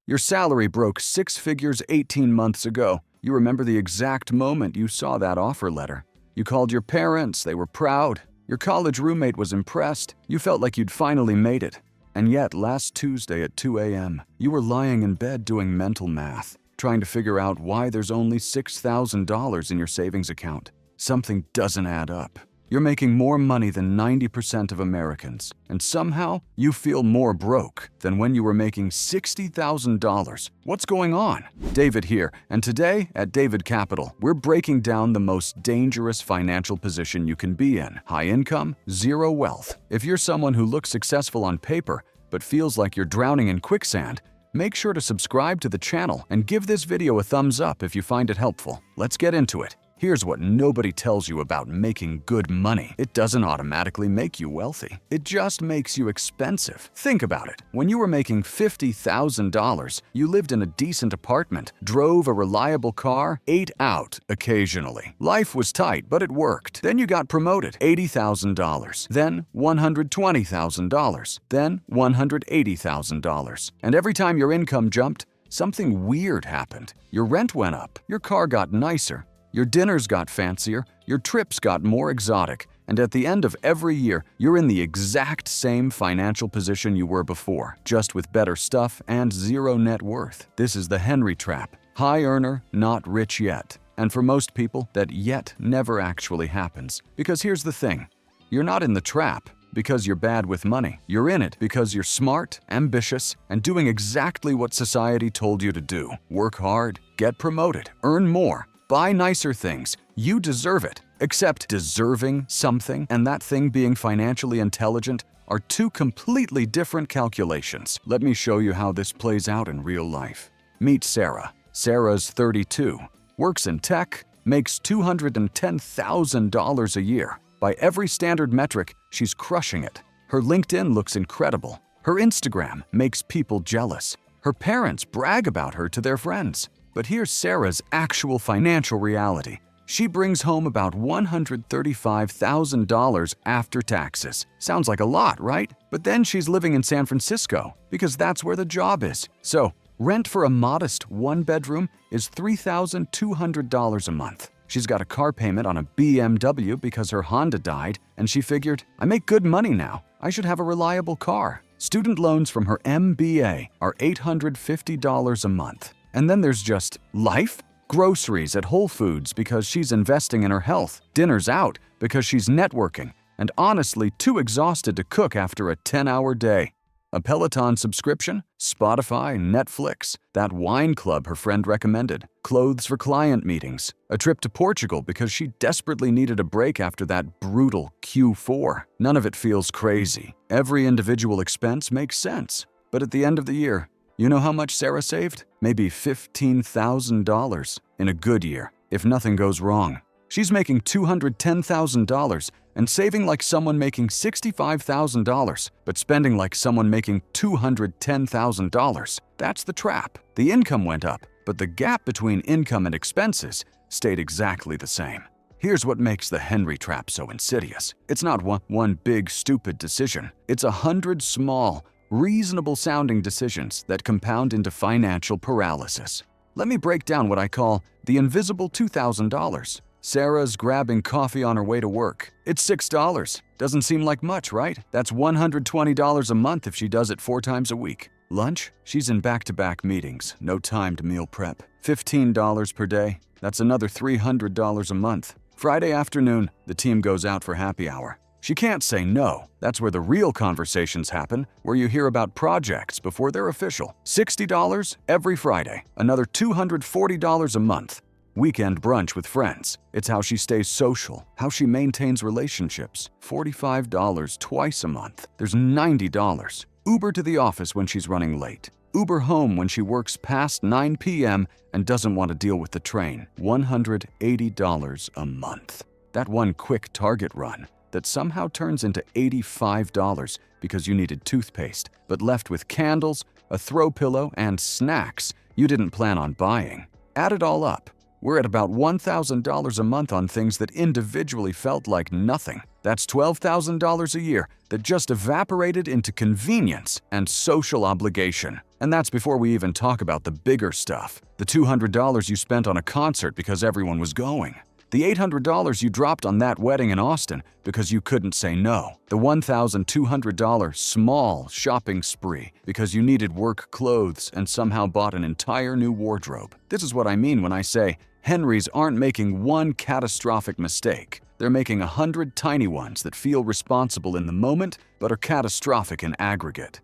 Your salary broke 6 figures 18 months ago. You remember the exact moment you saw that offer letter. You called your parents, they were proud. Your college roommate was impressed. You felt like you'd finally made it. And yet, last Tuesday at 2 a.m., you were lying in bed doing mental math, trying to figure out why there's only $6,000 in your savings account. Something doesn't add up. You're making more money than 90% of Americans, and somehow you feel more broke than when you were making $60,000. What's going on? David here, and today at David Capital, we're breaking down the most dangerous financial position you can be in: high income, zero wealth. If you're someone who looks successful on paper but feels like you're drowning in quicksand, make sure to subscribe to the channel and give this video a thumbs up if you find it helpful. Let's get into it. Here's what nobody tells you about making good money. It doesn't automatically make you wealthy. It just makes you expensive. Think about it. When you were making $50,000, you lived in a decent apartment, drove a reliable car, ate out occasionally. Life was tight, but it worked. Then you got promoted. $80,000. Then $120,000. Then $180,000. And every time your income jumped, something weird happened. Your rent went up. Your car got nicer. Your dinners got fancier, your trips got more exotic, and at the end of every year, you're in the exact same financial position you were before, just with better stuff and zero net worth. This is the Henry trap. High earner, not rich yet. And for most people, that yet never actually happens. Because here's the thing, you're not in the trap because you're bad with money. You're in it because you're smart, ambitious, and doing exactly what society told you to do. Work hard, get promoted, earn more. Buy nicer things. You deserve it. Except deserving something and that thing being financially intelligent are two completely different calculations. Let me show you how this plays out in real life. Meet Sarah. Sarah's 32, works in tech, makes $210,000 a year. By every standard metric, she's crushing it. Her LinkedIn looks incredible. Her Instagram makes people jealous. Her parents brag about her to their friends. But here's Sarah's actual financial reality. She brings home about $135,000 after taxes. Sounds like a lot, right? But then she's living in San Francisco because that's where the job is. So, rent for a modest one-bedroom is $3,200 a month. She's got a car payment on a BMW because her Honda died, and she figured, I make good money now. I should have a reliable car. Student loans from her MBA are $850 a month. And then there's just life, groceries at Whole Foods because she's investing in her health, dinners out because she's networking, and honestly too exhausted to cook after a 10-hour day. A Peloton subscription, Spotify, Netflix, that wine club her friend recommended, clothes for client meetings, a trip to Portugal because she desperately needed a break after that brutal Q4. None of it feels crazy. Every individual expense makes sense. But at the end of the year, you know how much Sarah saved? Maybe $15,000 in a good year, if nothing goes wrong. She's making $210,000 and saving like someone making $65,000, but spending like someone making $210,000. That's the trap. The income went up, but the gap between income and expenses stayed exactly the same. Here's what makes the Henry trap so insidious. It's not one big stupid decision. It's 100 small, reasonable-sounding decisions that compound into financial paralysis. Let me break down what I call the invisible $2,000. Sarah's grabbing coffee on her way to work. It's $6. Doesn't seem like much, right? That's $120 a month if she does it 4 times a week. Lunch? She's in back-to-back meetings, no time to meal prep. $15 per day. That's another $300 a month. Friday afternoon, the team goes out for happy hour. She can't say no. That's where the real conversations happen, where you hear about projects before they're official. $60 every Friday, another $240 a month. Weekend brunch with friends. It's how she stays social, how she maintains relationships. $45 twice a month. There's $90. Uber to the office when she's running late. Uber home when she works past 9 p.m. and doesn't want to deal with the train. $180 a month. That one quick Target run that somehow turns into $85 because you needed toothpaste, but left with candles, a throw pillow, and snacks you didn't plan on buying. Add it all up. We're at about $1,000 a month on things that individually felt like nothing. That's $12,000 a year that just evaporated into convenience and social obligation. And that's before we even talk about the bigger stuff. The $200 you spent on a concert because everyone was going. The $800 you dropped on that wedding in Austin because you couldn't say no. The $1,200 small shopping spree because you needed work clothes and somehow bought an entire new wardrobe. This is what I mean when I say Henrys aren't making one catastrophic mistake. They're making 100 tiny ones that feel responsible in the moment but are catastrophic in aggregate.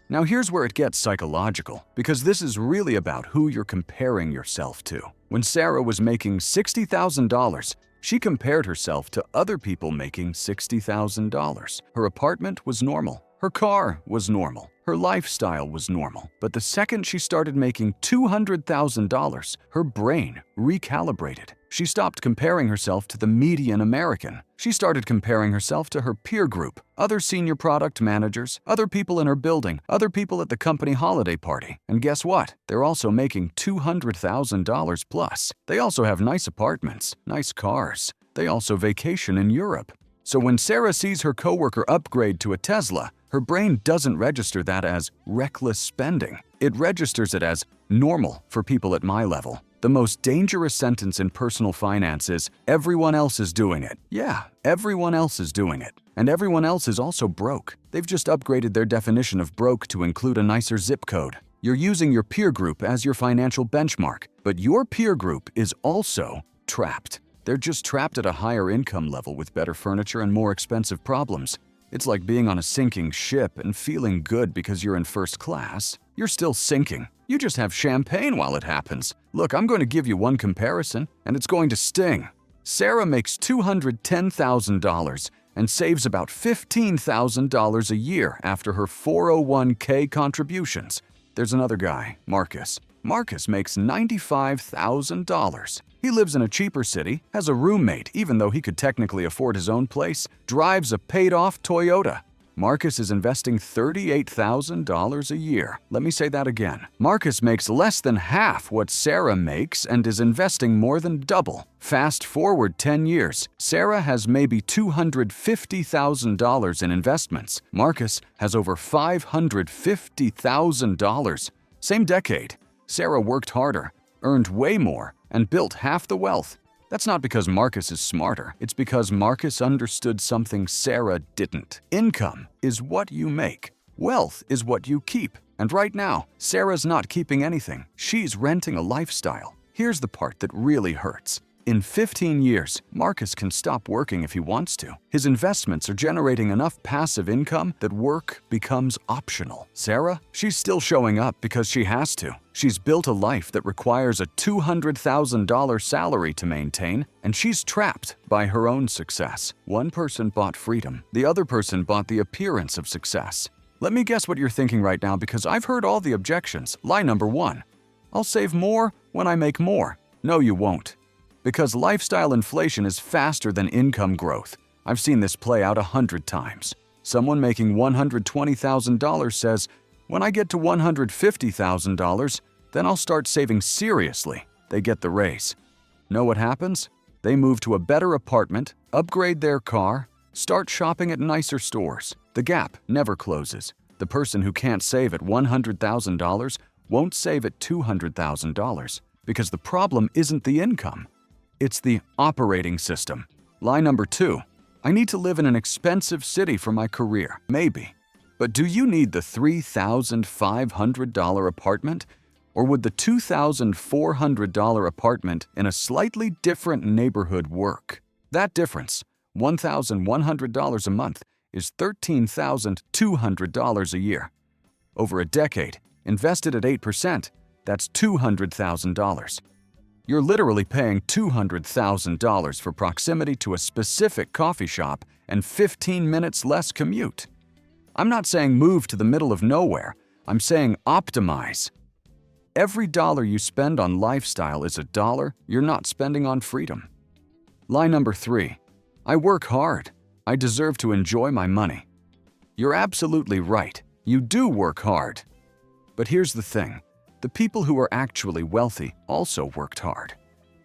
Now here's where it gets psychological, because this is really about who you're comparing yourself to. When Sarah was making $60,000, she compared herself to other people making $60,000. Her apartment was normal. Her car was normal. Her lifestyle was normal. But the second she started making $200,000, her brain recalibrated. She stopped comparing herself to the median American. She started comparing herself to her peer group, other senior product managers, other people in her building, other people at the company holiday party. And guess what? They're also making $200,000 plus. They also have nice apartments, nice cars. They also vacation in Europe. So when Sarah sees her coworker upgrade to a Tesla, her brain doesn't register that as reckless spending. It registers it as normal for people at my level. The most dangerous sentence in personal finance is, everyone else is doing it. Yeah, everyone else is doing it. And everyone else is also broke. They've just upgraded their definition of broke to include a nicer zip code. You're using your peer group as your financial benchmark, but your peer group is also trapped. They're just trapped at a higher income level with better furniture and more expensive problems. It's like being on a sinking ship and feeling good because you're in first class. You're still sinking. You just have champagne while it happens. Look, I'm going to give you one comparison, and it's going to sting. Sarah makes $210,000 and saves about $15,000 a year after her 401k contributions. There's another guy, Marcus. Marcus makes $95,000. He lives in a cheaper city, has a roommate even though he could technically afford his own place, drives a paid-off Toyota. Marcus is investing $38,000 a year. Let me say that again. Marcus makes less than half what Sarah makes and is investing more than double. Fast forward 10 years, Sarah has maybe $250,000 in investments. Marcus has over $550,000. Same decade. Sarah worked harder, earned way more, and built half the wealth. That's not because Marcus is smarter. It's because Marcus understood something Sarah didn't. Income is what you make. Wealth is what you keep. And right now, Sarah's not keeping anything. She's renting a lifestyle. Here's the part that really hurts. In 15 years, Marcus can stop working if he wants to. His investments are generating enough passive income that work becomes optional. Sarah, she's still showing up because she has to. She's built a life that requires a $200,000 salary to maintain, and she's trapped by her own success. One person bought freedom. The other person bought the appearance of success. Let me guess what you're thinking right now because I've heard all the objections. Lie number one. I'll save more when I make more. No, you won't. Because lifestyle inflation is faster than income growth. I've seen this play out 100 times. Someone making $120,000 says, when I get to $150,000, then I'll start saving seriously. They get the raise. Know what happens? They move to a better apartment, upgrade their car, start shopping at nicer stores. The gap never closes. The person who can't save at $100,000 won't save at $200,000 because the problem isn't the income. It's the operating system. Lie number two. I need to live in an expensive city for my career. Maybe. But do you need the $3,500 apartment? Or would the $2,400 apartment in a slightly different neighborhood work? That difference, $1,100 a month, is $13,200 a year. Over a decade, invested at 8%, that's $200,000. You're literally paying $200,000 for proximity to a specific coffee shop and 15 minutes less commute. I'm not saying move to the middle of nowhere. I'm saying optimize. Every dollar you spend on lifestyle is a dollar you're not spending on freedom. Lie number three. I work hard. I deserve to enjoy my money. You're absolutely right. You do work hard. But here's the thing. The people who are actually wealthy also worked hard.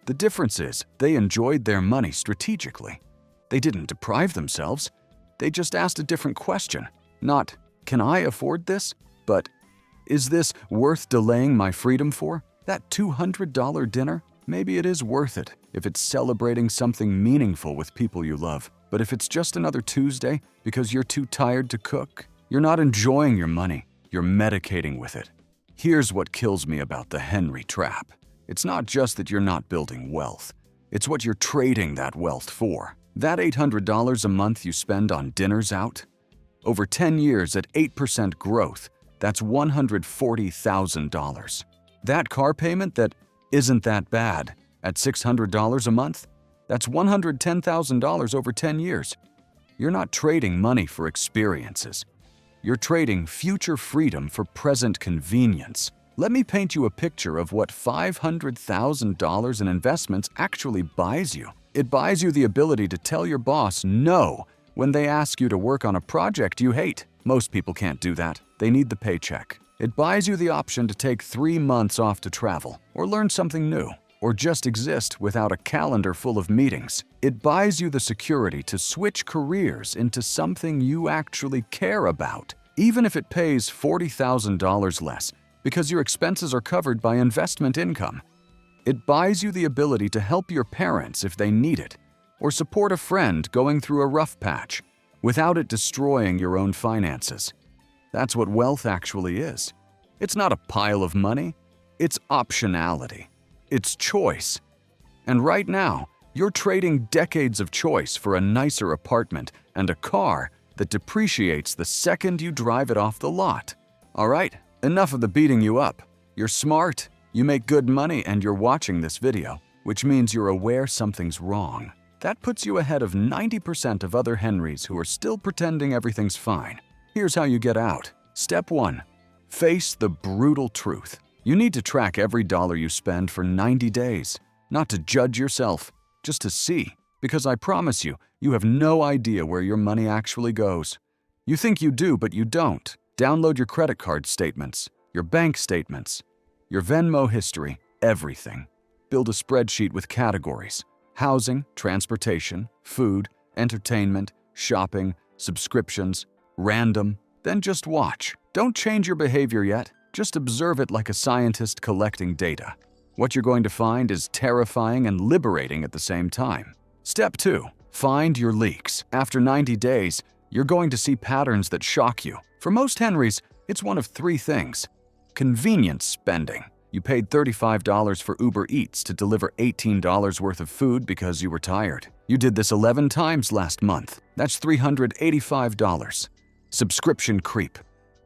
The difference is they enjoyed their money strategically. They didn't deprive themselves. They just asked a different question. Not, can I afford this? But, Is this worth delaying my freedom for? That $200 dinner? Maybe it is worth it if it's celebrating something meaningful with people you love. But if it's just another Tuesday because you're too tired to cook, you're not enjoying your money, you're medicating with it. Here's what kills me about the Henry trap. It's not just that you're not building wealth. It's what you're trading that wealth for. That $800 a month you spend on dinners out? Over 10 years at 8% growth, that's $140,000. That car payment that isn't that bad at $600 a month? That's $110,000 over 10 years. You're not trading money for experiences. You're trading future freedom for present convenience. Let me paint you a picture of what $500,000 in investments actually buys you. It buys you the ability to tell your boss no when they ask you to work on a project you hate. Most people can't do that. They need the paycheck. It buys you the option to take 3 months off to travel, or learn something new, or just exist without a calendar full of meetings. It buys you the security to switch careers into something you actually care about, even if it pays $40,000 less, because your expenses are covered by investment income. It buys you the ability to help your parents if they need it, or support a friend going through a rough patch, without it destroying your own finances. That's what wealth actually is. It's not a pile of money, it's optionality. It's choice. And right now, you're trading decades of choice for a nicer apartment and a car that depreciates the second you drive it off the lot. All right, enough of the beating you up. You're smart, you make good money, and you're watching this video, which means you're aware something's wrong. That puts you ahead of 90% of other Henrys who are still pretending everything's fine. Here's how you get out. Step 1. Face the brutal truth. You need to track every dollar you spend for 90 days. Not to judge yourself, just to see. Because I promise you, you have no idea where your money actually goes. You think you do, but you don't. Download your credit card statements, your bank statements, your Venmo history, everything. Build a spreadsheet with categories: housing, transportation, food, entertainment, shopping, subscriptions, random. Then just watch. Don't change your behavior yet. Just observe it like a scientist collecting data. What you're going to find is terrifying and liberating at the same time. Step 2. Find your leaks. After 90 days, you're going to see patterns that shock you. For most Henrys, it's one of 3 things. Convenience spending. You paid $35 for Uber Eats to deliver $18 worth of food because you were tired. You did this 11 times last month. That's $385. Subscription creep.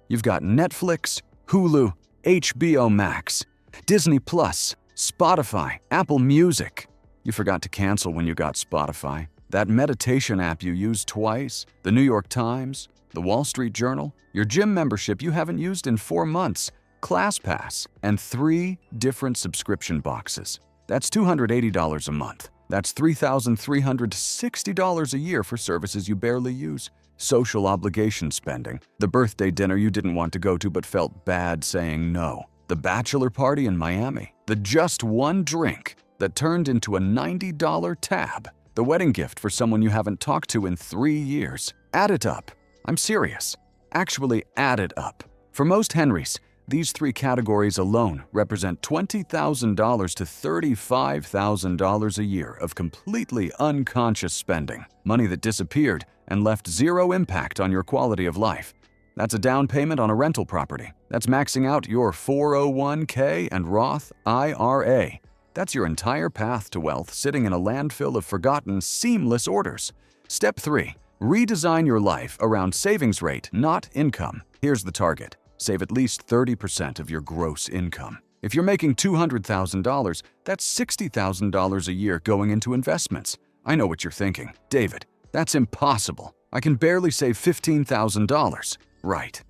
You've got Netflix, Hulu, HBO Max, Disney Plus, Spotify, Apple Music. You forgot to cancel when you got Spotify. That meditation app you used twice, the New York Times, the Wall Street Journal, your gym membership you haven't used in 4 months, ClassPass, and 3 different subscription boxes. That's $280 a month. That's $3,360 a year for services you barely use. Social obligation spending, the birthday dinner you didn't want to go to but felt bad saying no, the bachelor party in Miami, the just one drink that turned into a $90 tab, the wedding gift for someone you haven't talked to in 3 years. Add it up. I'm serious. Actually, add it up. For most Henrys, these 3 categories alone represent $20,000 to $35,000 a year of completely unconscious spending, money that disappeared and left 0 impact on your quality of life. That's a down payment on a rental property. That's maxing out your 401k and Roth IRA. That's your entire path to wealth sitting in a landfill of forgotten, seamless orders. Step 3. Redesign your life around savings rate, not income. Here's the target. Save at least 30% of your gross income. If you're making $200,000, that's $60,000 a year going into investments. I know what you're thinking. David, that's impossible. I can barely save $15,000. Right.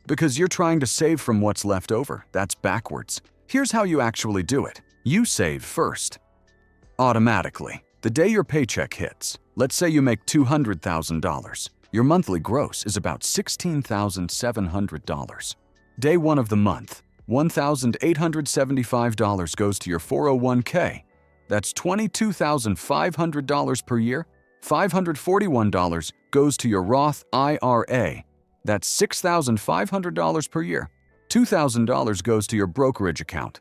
Because you're trying to save from what's left over. That's backwards. Here's how you actually do it. You save first. Automatically. The day your paycheck hits, let's say you make $200,000. Your monthly gross is about $16,700. Day 1 of the month, $1,875 goes to your 401k. That's $22,500 per year. $541 goes to your Roth IRA. That's $6,500 per year. $2,000 goes to your brokerage account.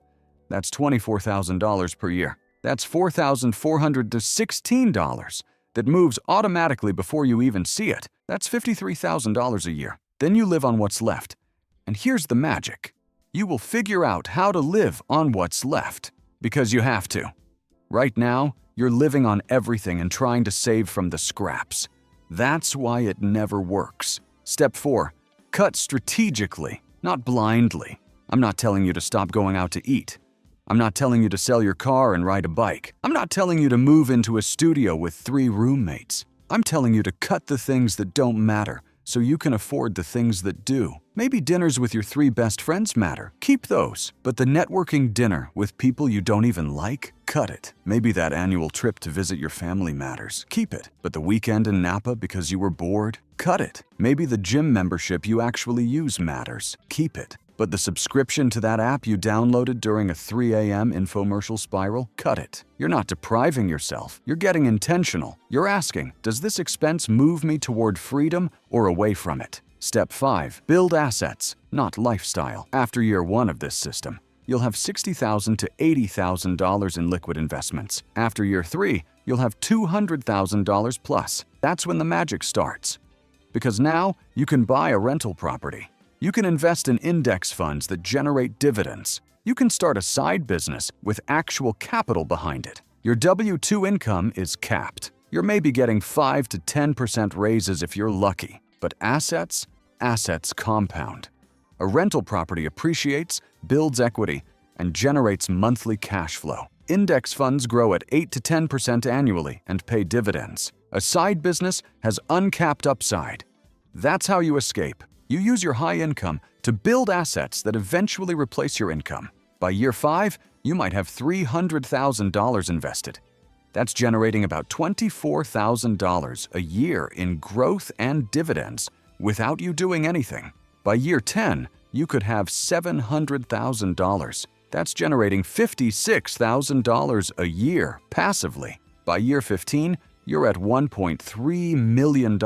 That's $24,000 per year. That's $4,416 that moves automatically before you even see it. That's $53,000 a year. Then you live on what's left. And here's the magic. You will figure out how to live on what's left because you have to. Right now, you're living on everything and trying to save from the scraps. That's why it never works. Step 4. Cut strategically, not blindly. I'm not telling you to stop going out to eat. I'm not telling you to sell your car and ride a bike. I'm not telling you to move into a studio with 3 roommates. I'm telling you to cut the things that don't matter so you can afford the things that do. Maybe dinners with your 3 best friends matter. Keep those. But the networking dinner with people you don't even like? Cut it. Maybe that annual trip to visit your family matters. Keep it. But the weekend in Napa because you were bored? Cut it. Maybe the gym membership you actually use matters. Keep it. But the subscription to that app you downloaded during a 3 a.m. infomercial spiral? Cut it. You're not depriving yourself. You're getting intentional. You're asking, does this expense move me toward freedom or away from it? Step 5. Build assets, not lifestyle. After year 1 of this system, you'll have $60,000 to $80,000 in liquid investments. After year 3, you'll have $200,000 plus. That's when the magic starts. Because now you can buy a rental property. You can invest in index funds that generate dividends. You can start a side business with actual capital behind it. Your W-2 income is capped. You're maybe getting 5 to 10% raises if you're lucky. But assets compound. A rental property appreciates, builds equity, and generates monthly cash flow. Index funds grow at 8 to 10% annually and pay dividends. A side business has uncapped upside. That's how you escape. You use your high income to build assets that eventually replace your income. By year 5, you might have $300,000 invested. That's generating about $24,000 a year in growth and dividends without you doing anything. By year 10, you could have $700,000. That's generating $56,000 a year passively. By year 15, you're at $1.3 million.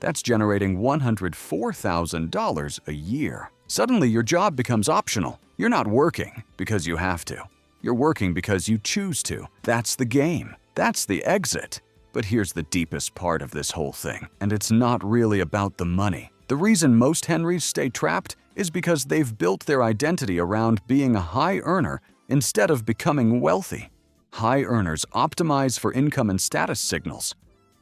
That's generating $104,000 a year. Suddenly, your job becomes optional. You're not working because you have to. You're working because you choose to. That's the game. That's the exit. But here's the deepest part of this whole thing, and it's not really about the money. The reason most Henrys stay trapped is because they've built their identity around being a high earner instead of becoming wealthy. High earners optimize for income and status signals.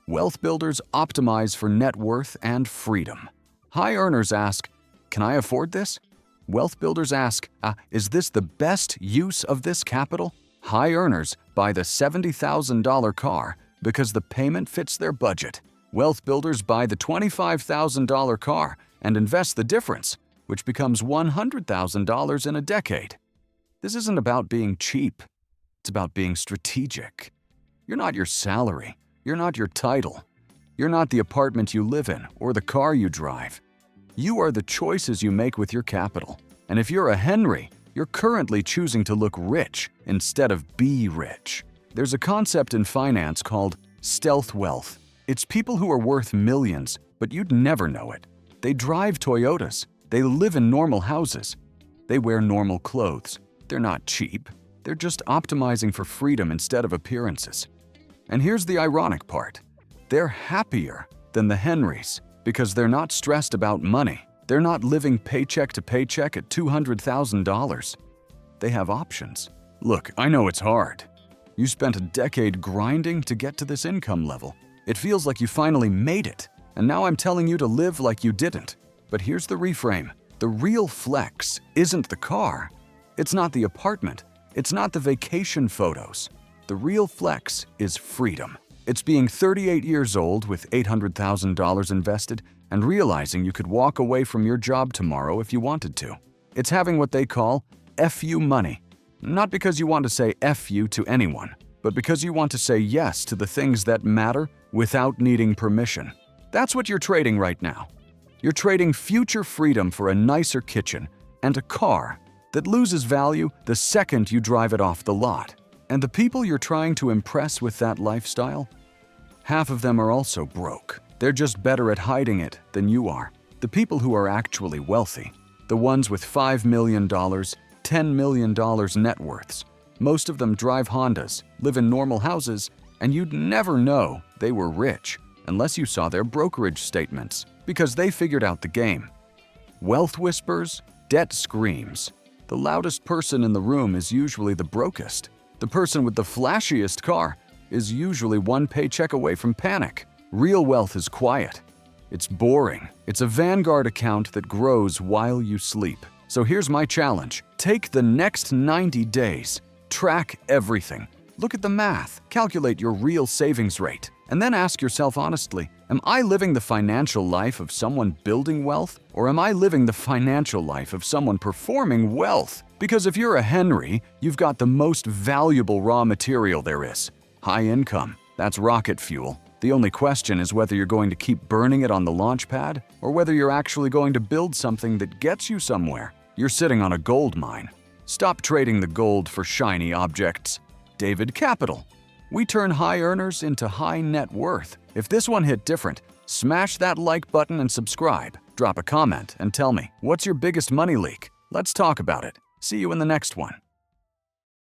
Wealth builders optimize for net worth and freedom. High earners ask, can I afford this? Wealth builders ask, is this the best use of this capital? High earners buy the $70,000 car because the payment fits their budget. Wealth builders buy the $25,000 car and invest the difference, which becomes $100,000 in a decade. This isn't about being cheap. It's about being strategic. You're not your salary. You're not your title. You're not the apartment you live in or the car you drive. You are the choices you make with your capital. And if you're a Henry, you're currently choosing to look rich instead of be rich. There's a concept in finance called stealth wealth. It's people who are worth millions, but you'd never know it. They drive Toyotas. They live in normal houses. They wear normal clothes. They're not cheap. They're just optimizing for freedom instead of appearances. And here's the ironic part. They're happier than the Henrys because they're not stressed about money. They're not living paycheck to paycheck at $200,000. They have options. Look, I know it's hard. You spent a decade grinding to get to this income level. It feels like you finally made it. And now I'm telling you to live like you didn't. But here's the reframe. The real flex isn't the car. It's not the apartment. It's not the vacation photos. The real flex is freedom. It's being 38 years old with $800,000 invested and realizing you could walk away from your job tomorrow if you wanted to. It's having what they call FU money. Not because you want to say F you to anyone, but because you want to say yes to the things that matter without needing permission. That's what you're trading right now. You're trading future freedom for a nicer kitchen and a car that loses value the second you drive it off the lot. And the people you're trying to impress with that lifestyle, half of them are also broke. They're just better at hiding it than you are. The people who are actually wealthy The ones with $5 million, $10 million net worths. Most of them drive Hondas, live in normal houses, and you'd never know they were rich unless you saw their brokerage statements, because they figured out the game. Wealth whispers, debt screams. The loudest person in the room is usually the brokest. The person with the flashiest car is usually one paycheck away from panic. Real wealth is quiet. It's boring. It's a Vanguard account that grows while you sleep. So here's my challenge. Take the next 90 days. Track everything. Look at the math. Calculate your real savings rate. And then ask yourself honestly, am I living the financial life of someone building wealth, or am I living the financial life of someone performing wealth? Because if you're a Henry, you've got the most valuable raw material there is. High income. That's rocket fuel. The only question is whether you're going to keep burning it on the launch pad, or whether you're actually going to build something that gets you somewhere. You're sitting on a gold mine. Stop trading the gold for shiny objects. David Capital. We turn high earners into high net worth. If this one hit different, smash that like button and subscribe. Drop a comment and tell me, what's your biggest money leak? Let's talk about it. See you in the next one.